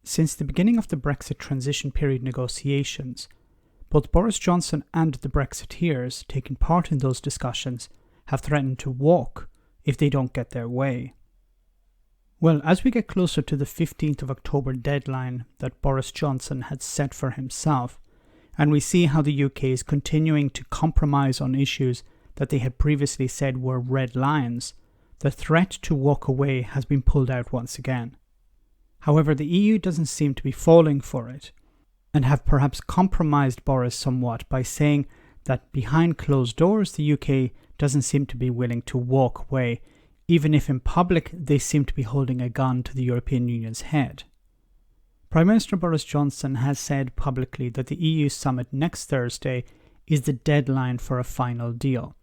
Since the beginning of the Brexit transition period negotiations, both Boris Johnson and the Brexiteers taking part in those discussions have threatened to walk if they don't get their way. Well, as we get closer to the 15th of October deadline that Boris Johnson had set for himself, and we see how the UK is continuing to compromise on issues that they had previously said were red lines, the threat to walk away has been pulled out once again. However, the EU doesn't seem to be falling for it, and have perhaps compromised Boris somewhat by saying that behind closed doors the UK doesn't seem to be willing to walk away, even if in public they seem to be holding a gun to the European Union's head. Prime Minister Boris Johnson has said publicly that the EU summit next Thursday is the deadline for a final deal.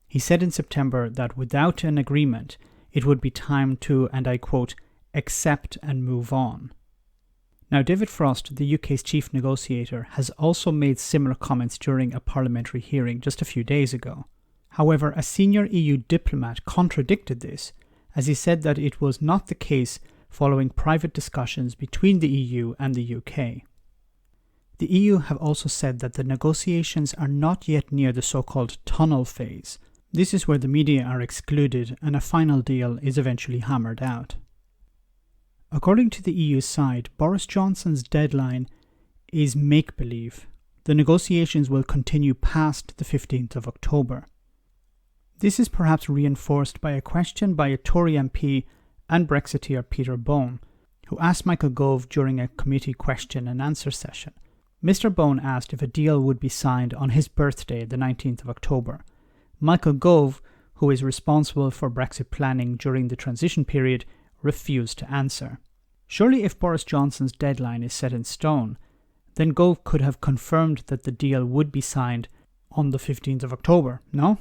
He said in September that without an agreement, it would be time to, and I quote, accept and move on. Now, David Frost, the UK's chief negotiator, has also made similar comments during a parliamentary hearing just a few days ago. However, a senior EU diplomat contradicted this, as he said that it was not the case following private discussions between the EU and the UK. The EU have also said that the negotiations are not yet near the so-called tunnel phase. This is where the media are excluded and a final deal is eventually hammered out. According to the EU side, Boris Johnson's deadline is make-believe. The negotiations will continue past the 15th of October. This is perhaps reinforced by a question by a Tory MP and Brexiteer Peter Bone, who asked Michael Gove during a committee question and answer session. Mr. Bone asked if a deal would be signed on his birthday, the 19th of October. Michael Gove, who is responsible for Brexit planning during the transition period, refused to answer. Surely if Boris Johnson's deadline is set in stone, then Gove could have confirmed that the deal would be signed on the 15th of October, no?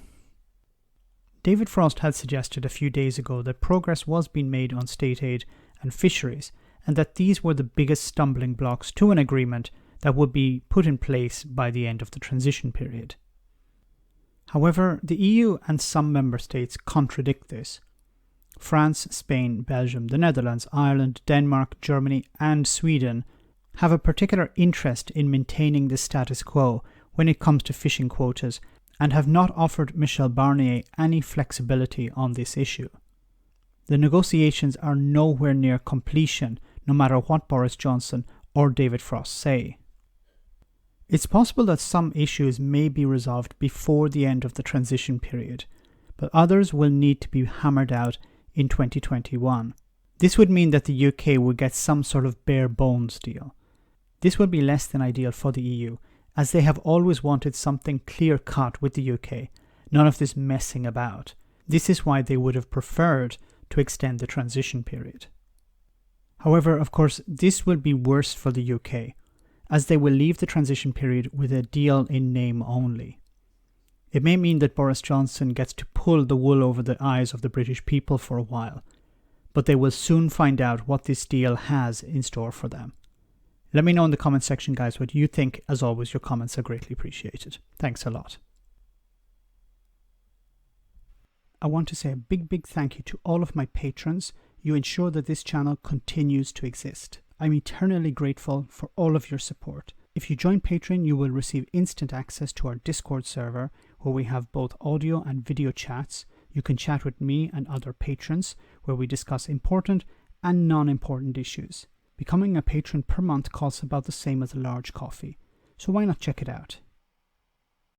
David Frost had suggested a few days ago that progress was being made on state aid and fisheries, and that these were the biggest stumbling blocks to an agreement that would be put in place by the end of the transition period. However, the EU and some member states contradict this. France, Spain, Belgium, the Netherlands, Ireland, Denmark, Germany and Sweden have a particular interest in maintaining the status quo when it comes to fishing quotas and have not offered Michel Barnier any flexibility on this issue. The negotiations are nowhere near completion, no matter what Boris Johnson or David Frost say. It's possible that some issues may be resolved before the end of the transition period, but others will need to be hammered out in 2021. This would mean that the UK would get some sort of bare bones deal. This would be less than ideal for the EU, as they have always wanted something clear-cut with the UK, none of this messing about. This is why they would have preferred to extend the transition period. However, of course, this will be worse for the UK, as they will leave the transition period with a deal in name only. It may mean that Boris Johnson gets to pull the wool over the eyes of the British people for a while, but they will soon find out what this deal has in store for them. Let me know in the comment section, guys, what you think. As always, your comments are greatly appreciated. Thanks a lot. I want to say a big thank you to all of my patrons. You ensure that this channel continues to exist. I'm eternally grateful for all of your support. If you join Patreon, you will receive instant access to our Discord server, where we have both audio and video chats. You can chat with me and other patrons, where we discuss important and non-important issues. Becoming a patron per month costs about the same as a large coffee, so why not check it out?